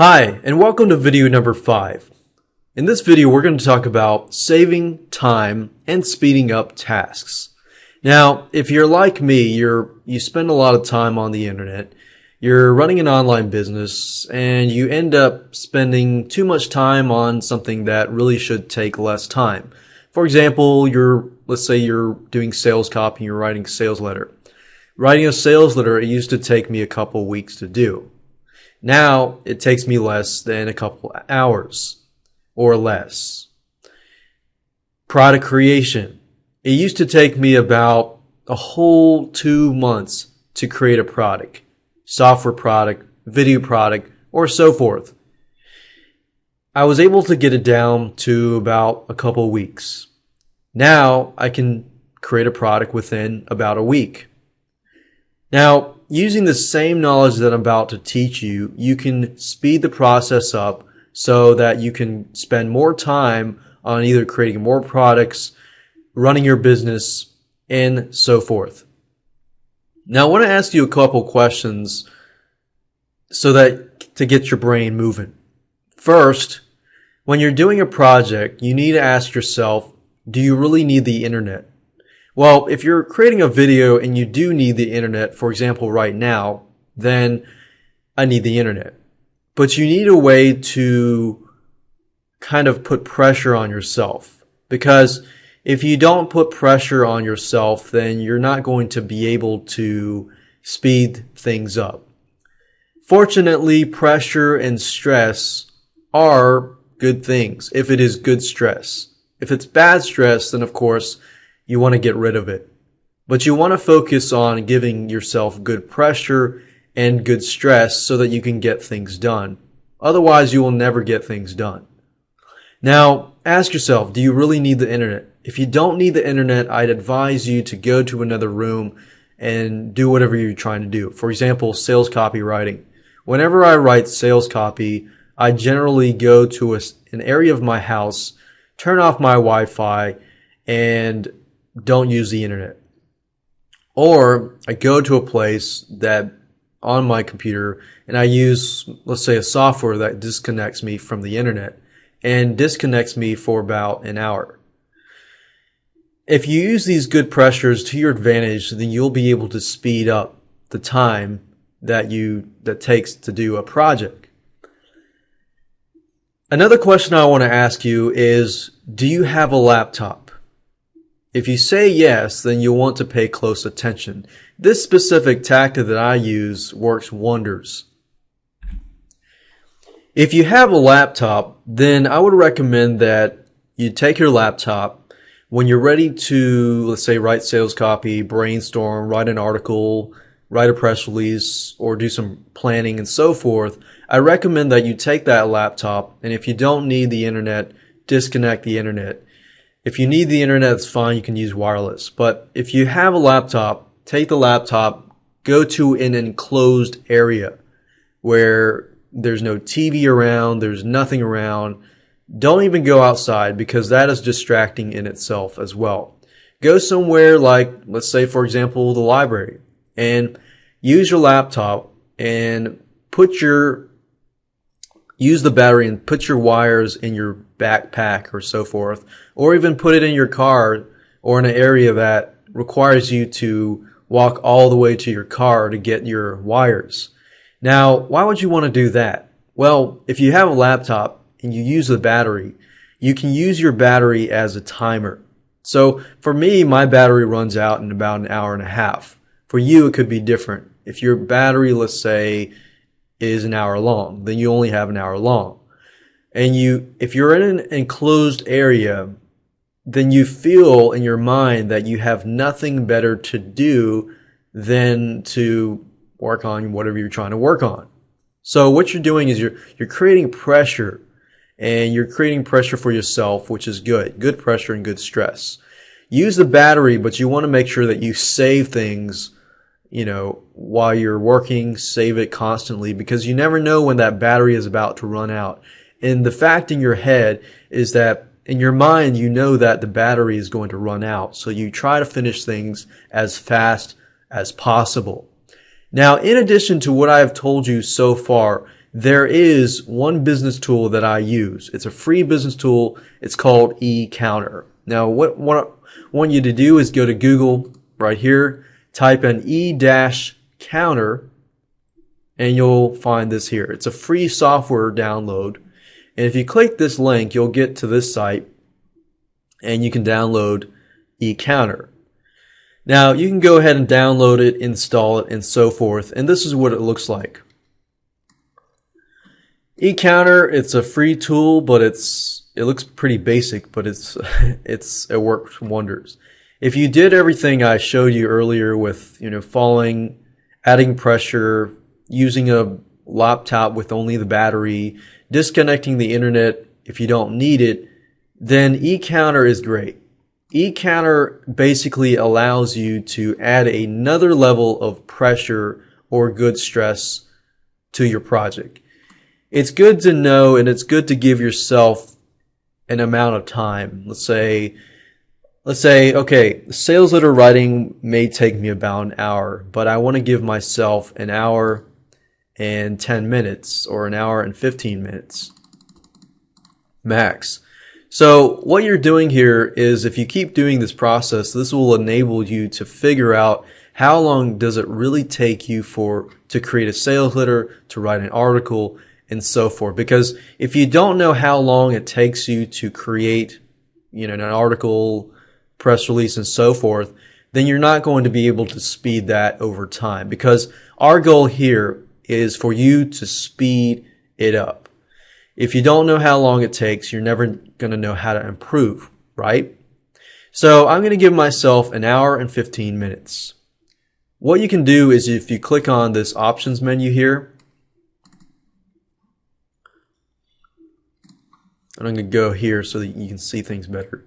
Hi, and welcome to video number 5. In this video, we're going to talk about saving time and speeding up tasks. Now, if you're like me, you spend a lot of time on the internet, you're running an online business, and you end up spending too much time on something that really should take less time. For example, let's say you're doing sales copy, you're writing a sales letter. Writing a sales letter, it used to take me a couple weeks to do. Now, it takes me less than a couple hours or less. Product creation. It used to take me about a whole 2 months to create a product, software product, video product, or so forth. I was able to get it down to about a couple weeks. Now, I can create a product within about a week. Now, using the same knowledge that I'm about to teach you, you can speed the process up so that you can spend more time on either creating more products, running your business, and so forth. Now, I want to ask you a couple questions to get your brain moving. First, when you're doing a project, you need to ask yourself, do you really need the internet? Well, if you're creating a video and you do need the internet, for example, right now, then I need the internet. But you need a way to kind of put pressure on yourself. Because if you don't put pressure on yourself, then you're not going to be able to speed things up. Fortunately, pressure and stress are good things if it is good stress. If it's bad stress, then of course, you want to get rid of it. But you want to focus on giving yourself good pressure and good stress so that you can get things done. Otherwise, you will never get things done. Now, ask yourself, do you really need the internet? If you don't need the internet, I'd advise you to go to another room and do whatever you're trying to do. For example, sales copywriting. Whenever I write sales copy, I generally go to an area of my house, turn off my Wi-Fi, and don't use the internet. Or I go to a place that on my computer and I use, let's say, a software that disconnects me from the internet and disconnects me for about an hour. If you use these good pressures to your advantage, then you'll be able to speed up the time that takes to do a project. Another question I want to ask you is, do you have a laptop? If you say yes, then you'll want to pay close attention. This specific tactic that I use works wonders. If you have a laptop, then I would recommend that you take your laptop when you're ready to, let's say, write sales copy, brainstorm, write an article, write a press release, or do some planning and so forth. I recommend that you take that laptop, and if you don't need the internet, disconnect the internet. If you need the internet, it's fine, you can use wireless. But if you have a laptop, take the laptop, go to an enclosed area where there's no TV around, there's nothing around. Don't even go outside because that is distracting in itself as well. Go somewhere like, let's say, for example, the library, and use your laptop and use the battery and put your wires in your backpack or so forth, or even put it in your car or in an area that requires you to walk all the way to your car to get your wires. Now, why would you want to do that? Well, if you have a laptop and you use the battery, you can use your battery as a timer. So for me, my battery runs out in about an hour and a half. For you, it could be different. If your battery, let's say, is an hour long, then you only have an hour long. And if you're in an enclosed area, then you feel in your mind that you have nothing better to do than to work on whatever you're trying to work on. So what you're doing is you're creating pressure, and you're creating pressure for yourself, which is good. Good pressure and good stress. Use the battery, but you want to make sure that you save things, while you're working, save it constantly, because you never know when that battery is about to run out. And the fact in your head is that in your mind, you know that the battery is going to run out. So you try to finish things as fast as possible. Now, in addition to what I have told you so far, there is one business tool that I use. It's a free business tool. It's called eCounter. Now, what I want you to do is go to Google right here, type in e-counter, and you'll find this here. It's a free software download. And if you click this link, you'll get to this site and you can download eCounter. Now, you can go ahead and download it, install it, and so forth. And this is what it looks like. eCounter, it's a free tool, but it looks pretty basic, but it works wonders. If you did everything I showed you earlier with, following, adding pressure, using a laptop with only the battery, disconnecting the internet if you don't need it, then eCounter is great. eCounter basically allows you to add another level of pressure or good stress to your project. It's good to know, and it's good to give yourself an amount of time. Let's say, okay, sales letter writing may take me about an hour, but I want to give myself an hour and 10 minutes or an hour and 15 minutes max. So what you're doing here is, if you keep doing this process, this will enable you to figure out how long does it really take you to create a sales letter, to write an article, and so forth. Because if you don't know how long it takes you to create, an article, press release, and so forth, then you're not going to be able to speed that over time. Because our goal here is for you to speed it up. If you don't know how long it takes, you're never going to know how to improve, right? So I'm going to give myself an hour and 15 minutes. What you can do is, if you click on this options menu here, and I'm going to go here so that you can see things better.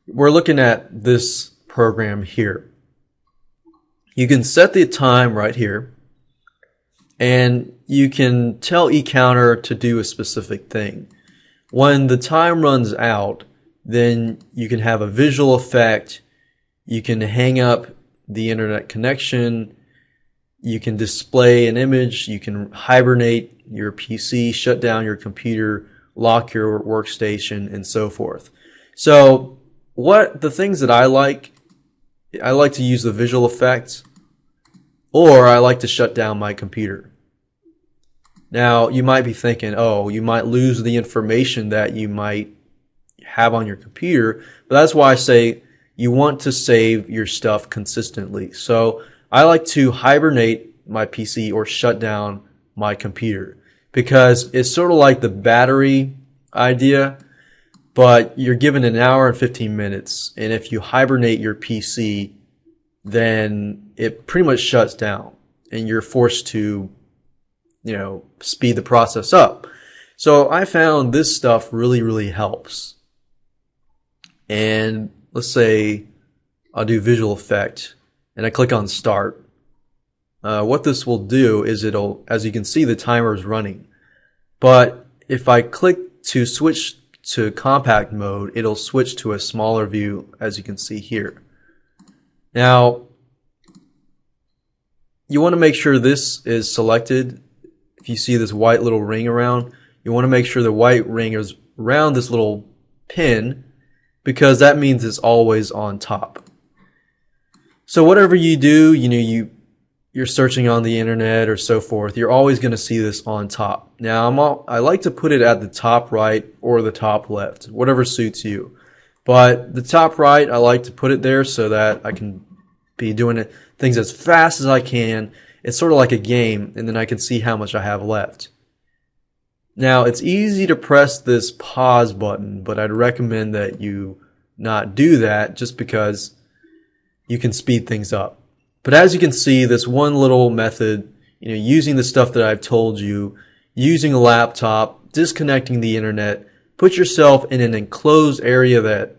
We're looking at this program here. You can set the time right here, and you can tell eCounter to do a specific thing. When the time runs out, then you can have a visual effect, you can hang up the internet connection, you can display an image, you can hibernate your PC, shut down your computer, lock your workstation, and so forth. So the things that I like to use the visual effects, or I like to shut down my computer. Now, you might be thinking, oh, you might lose the information that you might have on your computer, but that's why I say you want to save your stuff consistently. So I like to hibernate my PC or shut down my computer, because it's sort of like the battery idea, but you're given an hour and 15 minutes, and if you hibernate your PC, then it pretty much shuts down, and you're forced to speed the process up. So I found this stuff really, really helps. And let's say I'll do visual effect, and I click on start. What this will do is as you can see, the timer is running. But if I click to switch to compact mode, it'll switch to a smaller view, as you can see here. Now, you want to make sure this is selected. If you see this white little ring around, you want to make sure the white ring is around this little pin, because that means it's always on top. So whatever you do, you're searching on the internet or so forth, you're always going to see this on top. Now, I like to put it at the top right or the top left, whatever suits you. But the top right, I like to put it there so that I can be doing things as fast as I can. It's sort of like a game, and then I can see how much I have left. Now, it's easy to press this pause button, but I'd recommend that you not do that, just because you can speed things up. But as you can see, this one little method, using the stuff that I've told you, using a laptop, disconnecting the internet, put yourself in an enclosed area that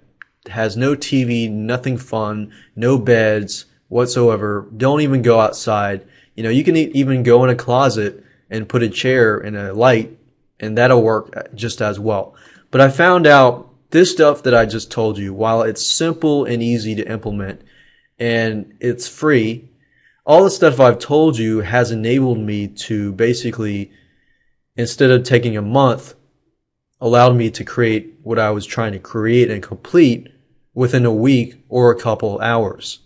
has no TV, nothing fun, no beds whatsoever. Don't even go outside. You can even go in a closet and put a chair and a light, and that'll work just as well. But I found out this stuff that I just told you, while it's simple and easy to implement and it's free, all the stuff I've told you has enabled me to basically instead of taking a month, allowed me to create what I was trying to create and complete within a week or a couple of hours.